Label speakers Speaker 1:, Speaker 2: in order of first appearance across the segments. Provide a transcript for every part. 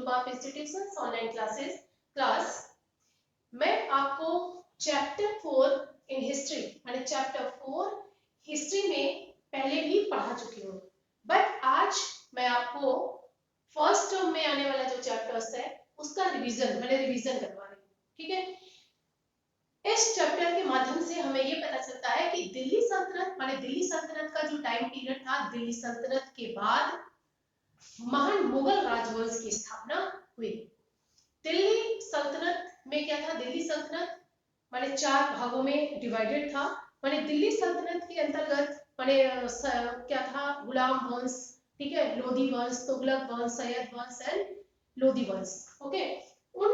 Speaker 1: Group of institutions online class. मैं आपको chapter 4 in history यानी चैप्टर 4 हिस्ट्री में पहले भी पढ़ा चुकी हूँ, बट आज मैं आपको फर्स्ट टर्म में आने वाला जो चैप्टर्स है उसका रिवीजन करवा रही हूँ। ठीक है, इस चैप्टर के माध्यम से हमें ये पता चलता है कि दिल्ली सल्तनत का जो टाइम पीरियड था, दिल्ली सल्तनत के बाद महान मुगल राजवंश की स्थापना हुई। दिल्ली सल्तनत में क्या था, दिल्ली सल्तनत माने 4 भागों में डिवाइडेड था। माने दिल्ली सल्तनत के अंतर्गत माने क्या था, गुलाम वंश, ठीक है, लोधी वंश, तुगलक वंश, सैयद वंश एंड लोधी वंश। ओके, उन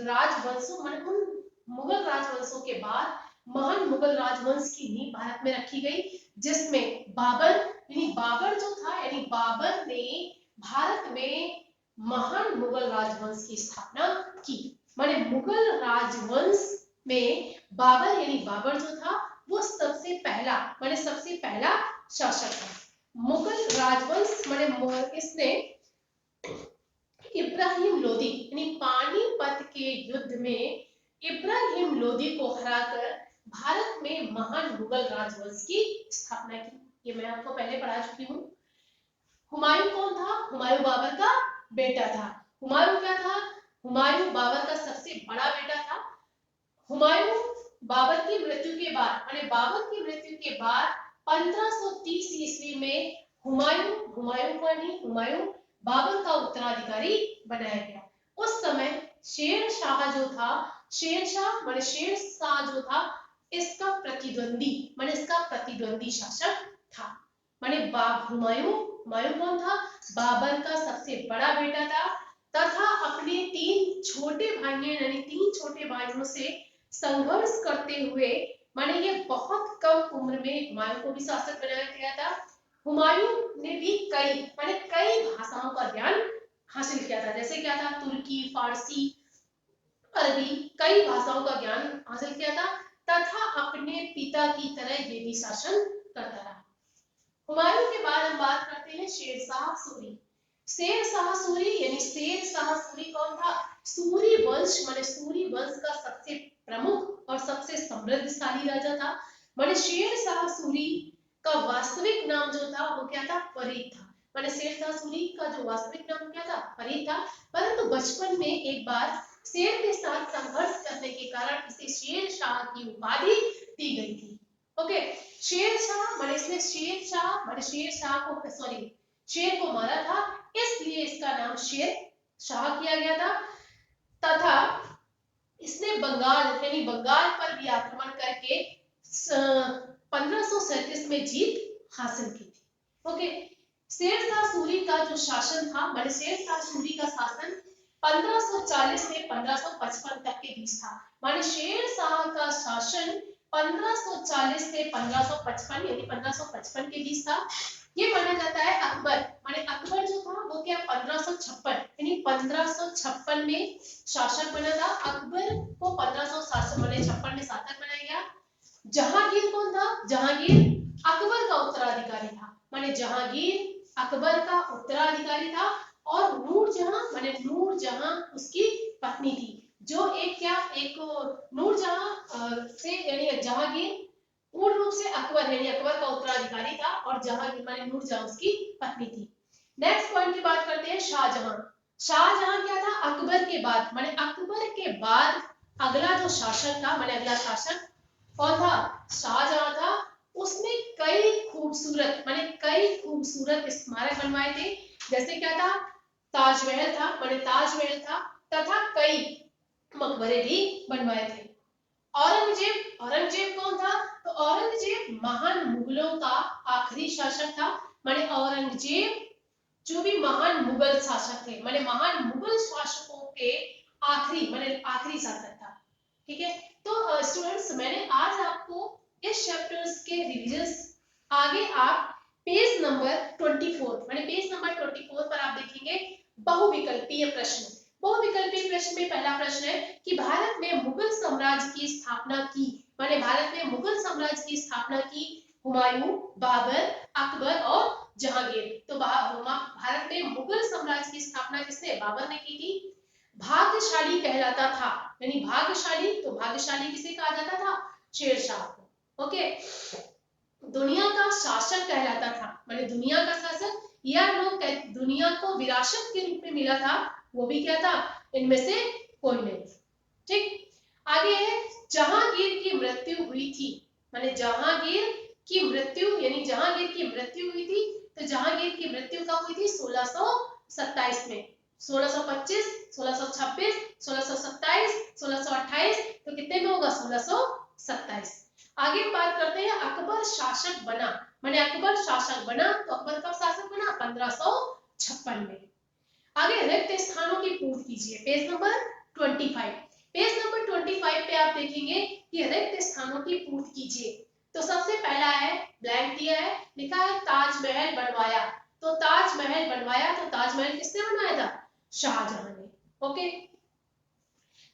Speaker 1: राजवंशों माने उन मुगल राजवंशों के बाद महान मुगल राजवंश की नींव भारत में रखी गई, जिसमें बाबर जो था यानी बाबर ने भारत में महान मुगल राजवंश की स्थापना की। माने मुगल राजवंश में बाबर जो था वो सबसे पहला शासक था। मुगल राजवंश माने इसने इब्राहिम लोदी यानी पानीपत के युद्ध में इब्राहिम लोदी को हराकर भारत में महान मुगल राजवंश की स्थापना की। ये मैं आपको पहले पढ़ा चुकी हूँ। हुमायूं कौन था? हुमायूं बाबर का बेटा था। हुमायूं क्या था? हुमायूं बाबर का सबसे बड़ा बेटा था। हुमायूं बाबर की मृत्यु के बाद 1530 ईस्वी में हुमायूं बाबर का उत्तराधिकारी बनाया गया। उस समय शेर शाह जो था इसका प्रतिद्वंदी शासक था। हुमायूं कौन था? बाबर का सबसे बड़ा बेटा था तथा अपने 3 छोटे भाइयों से संघर्ष करते हुए ये बहुत कम उम्र में हुमायूं को भी शासक बनाया गया था। हुमायूं ने भी कई भाषाओं का ज्ञान हासिल किया था, जैसे क्या था, तुर्की, फारसी, अरबी, कई भाषाओं का ज्ञान हासिल किया था तथा अपने पिता की तरह ये भी शासन करता रहा। हुमायूं के बाद हम बात करते हैं शेर शाह सूरी। शेर शाह सूरी कौन था? सूरी वंश का सबसे प्रमुख और सबसे समृद्धशाली राजा था। शेर शाह सूरी का वास्तविक नाम जो था वो क्या था? फरीद था। शेर शाह सूरी का जो वास्तविक नाम क्या था? फरीद था। परंतु बचपन में एक बार शेर के साथ संघर्ष करने के कारण इसे शेर शाह की उपाधि दी गई थी। ओके, शेर को मारा था, इसलिए इसका नाम शेर शाह किया गया था तथा इसने बंगाल पर भी आक्रमण करके 1537 में जीत हासिल की थी। ओके, शेर शाह सूरी का जो शासन था, शेर शाह सूरी का शासन 1540 से 1555 तक के बीच था। शेर शाह का शासन 1540 से 1555 यानी 1555 के बीच था। ये माना जाता है अकबर जो था वो क्या 1556 में शासक बना था। अकबर को 1556 में शासक बनाया गया। जहांगीर कौन था? जहांगीर अकबर का उत्तराधिकारी था। जहांगीर अकबर का उत्तराधिकारी था और नूरजहां उसकी पत्नी थी, जो नूरजहां से यानी जहांगीर पूर्ण रूप से अकबर का उत्तराधिकारी था और जहांगीर नूरजहां उसकी पत्नी थी। नेक्स्ट पॉइंट की बात करते हैं शाहजहां क्या था? अकबर के बाद अगला जो शासक था अगला शासक कौन था? शाहजहां था। उसने कई खूबसूरत स्मारक बनवाए थे, जैसे क्या था? ताजमहल था तथा कई मकबरे भी बनवाए थे। औरंगजेब कौन था? तो औरंगजेब महान मुगलों का आखिरी शासक था। औरंगजेब जो भी महान मुगल शासक थे, महान मुगल शासकों के आखिरी शासक था। ठीक है, तो स्टूडेंट्स मैंने आज आपको इस चैप्टर्स के रिविजन आगे आप पेज नंबर 24 पर आप देखेंगे बहुविकल्पीय प्रश्न में पहला प्रश्न है कि भारत में मुगल साम्राज्य की स्थापना की हुमायूं, बाबर, अकबर और जहांगीर। तो भारत में मुगल साम्राज्य की स्थापना किसने, बाबर ने की थी। भाग्यशाली कहलाता था, यानी भाग्यशाली, तो भाग्यशाली किसे कहा जाता था, शेरशाह को। ओके, दुनिया का शासक कहलाता था, माने दुनिया का शासक, या लोग दुनिया को विरासत के रूप में मिला था, वो भी क्या था, इनमें से कोई नहीं। ठीक, आगे है जहांगीर की मृत्यु हुई थी, माने जहांगीर की मृत्यु, यानी जहांगीर की मृत्यु हुई थी। तो जहांगीर की मृत्यु कब हुई थी, 1627 में। 1625, 1626, 1627, 1628, तो कितने में होगा, 1627। आगे बात करते हैं अकबर शासक बना, माने अकबर शासक बना, तो अकबर कब शासक बना, 1556 में। आगे रिक्त स्थानों की पूर्ति कीजिए, पेज नंबर 25। पेज नंबर 25 पे आप देखेंगे कि रिक्त स्थानों की पूर्ति कीजिए। तो सबसे पहला है, ब्लैंक दिया है, लिखा है ताजमहल बनवाया। तो ताजमहल बनवाया, तो ताजमहल किसने बनवाया था, शाहजहां ने। ओके,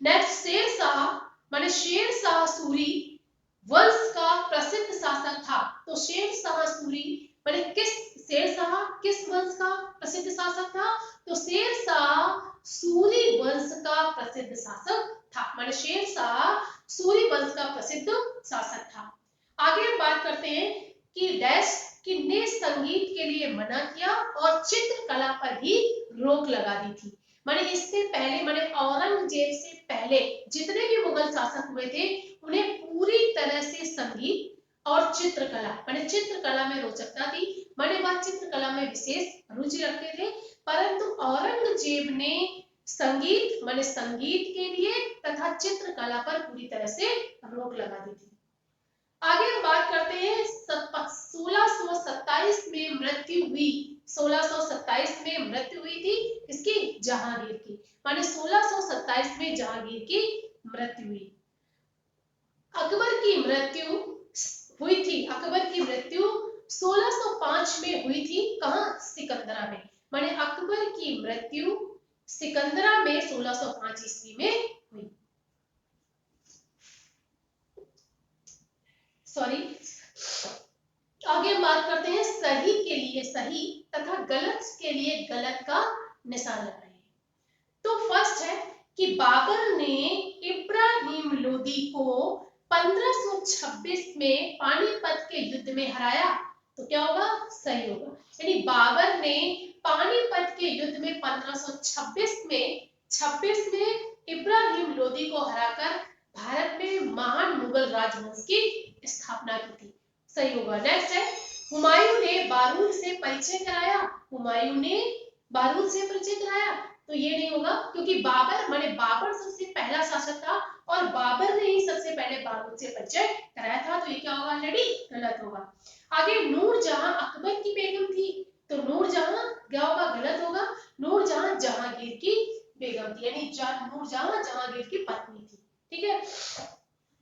Speaker 1: नेक्स्ट शेरशाह, माने शेरशाह सूरी वंश का प्रसिद्ध शासक था। तो शेरशाह सूरी माने किस, शेरशाह किस वंश का प्रसिद्ध शासक था, तो शेरशाह सूरी वंश का प्रसिद्ध शासक था, माने शेरशाह सूरी वंश का प्रसिद्ध शासक था। आगे हम बात करते हैं कि डैश किसने संगीत के लिए मना किया और चित्रकला पर भी रोक लगा दी थी। माने इससे पहले, माने औरंगजेब से पहले जितने भी मुगल शासक हुए थे, उन्हें पूरी तरह से संगीत और चित्रकला, माने चित्रकला में रोचकता थी, माने वह चित्रकला में विशेष रुचि रखते थे। परंतु औरंगजेब ने संगीत, माने संगीत के लिए तथा चित्रकला पर पूरी तरह से रोक लगा दी थी। आगे हम बात करते हैं 1627 में मृत्यु हुई। 1627 में मृत्यु हुई थी इसकी, जहांगीर की, माने 1627 में जहांगीर की मृत्यु हुई। अकबर की मृत्यु हुई थी, अकबर की मृत्यु 1605 में हुई थी, कहां, सिकंदरा में। माने अकबर की मृत्यु सिकंदरा में 1605 ईस्वी में हुई। सॉरी, आगे हम बात करते हैं सही के लिए सही तथा गलत के लिए गलत का निशान लगाइए। तो फर्स्ट है कि बाबर ने इब्राहिम लोदी को 1526 में पानीपत के युद्ध में हराया। तो क्या होगा, सही होगा, यानी बाबर ने पानीपत के युद्ध में 1526 में इब्राहिम लोदी को हराकर भारत में महान मुगल राजवंश की स्थापना की थी, सही होगा। नेक्स्ट है हुमायूं ने बारूद से परिचय कराया। हुमायूं ने बारूद से परिचय कराया, तो ये नहीं होगा, क्योंकि बाबर, माने बाबर सबसे पहला शासक था और बाबर ने ही सबसे पहले बारूद से परिचय कराया था, तो ये क्या होगा, ऑलरेडी गलत होगा। आगे नूरजहां अकबर की बेगम थी, तो नूरजहां क्या होगा, गलत होगा। नूरजहां जहांगीर की बेगम थी, यानी नूरजहां जहांगीर की पत्नी थी। ठीक है,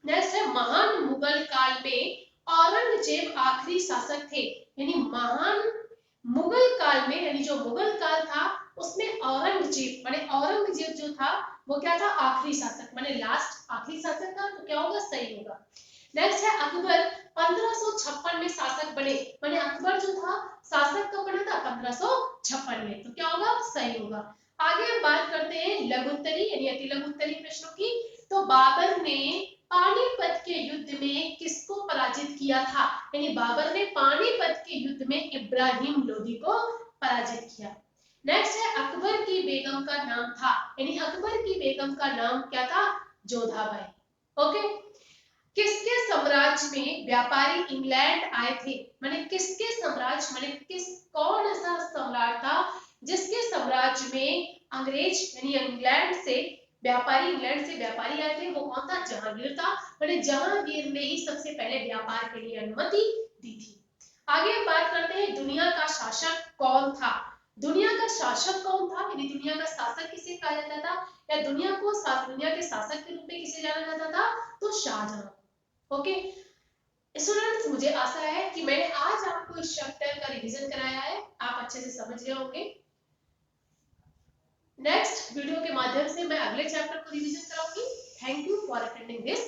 Speaker 1: नेक्स्ट है महान मुगल काल में औरंगजेब आखिरी शासक थे, यानी महान मुगल काल में, यानी जो मुगल काल था उसमें औरंगजेब, माने औरंगजेब जो था वो क्या था, आखिरी शासक, माने लास्ट आखिरी शासक था, तो क्या होगा, सही होगा। नेक्स्ट है अकबर 1556 में शासक बने, माने अकबर जो था शासक कब बना था, 1556 में, तो क्या होगा, सही होगा। आगे हम बात करते हैं लघुत्तरी यानी अति लघुत्तरी प्रश्नों की। तो बाबर ने पानीपत के युद्ध में किसको पराजित किया था, यानी बाबर ने पानीपत के युद्ध में इब्राहिम लोदी को पराजित किया। नेक्स्ट है अकबर की बेगम का नाम था, यानी अकबर की बेगम का नाम क्या था, जोधाबाई। ओके, किसके साम्राज्य में व्यापारी इंग्लैंड आए थे, माने किसके साम्राज्य, माने कौन ऐसा सम्राट था जिसके साम्राज्य में अंग्रेज यानी इंग्लैंड से व्यापारी आए थे, वो कौन था, जहांगीर था, माने जहांगीर ने ही सबसे पहले व्यापार के लिए अनुमति दी थी। आगे हम बात करते हैं दुनिया का शासक कौन था। दुनिया का शासक कौन था, यानी दुनिया का शासक किसे कहा जाता था, या दुनिया के शासक के रूप में किसे जाना जाता था, तो शाहजहां। ओके स्टूडेंट्स, मुझे आशा है कि मैंने आज आपको इस चैप्टर का रिवीजन कराया है, आप अच्छे से समझ गए होंगे। नेक्स्ट वीडियो के माध्यम से मैं अगले चैप्टर को रिवीजन कराऊंगी। Thank you for attending this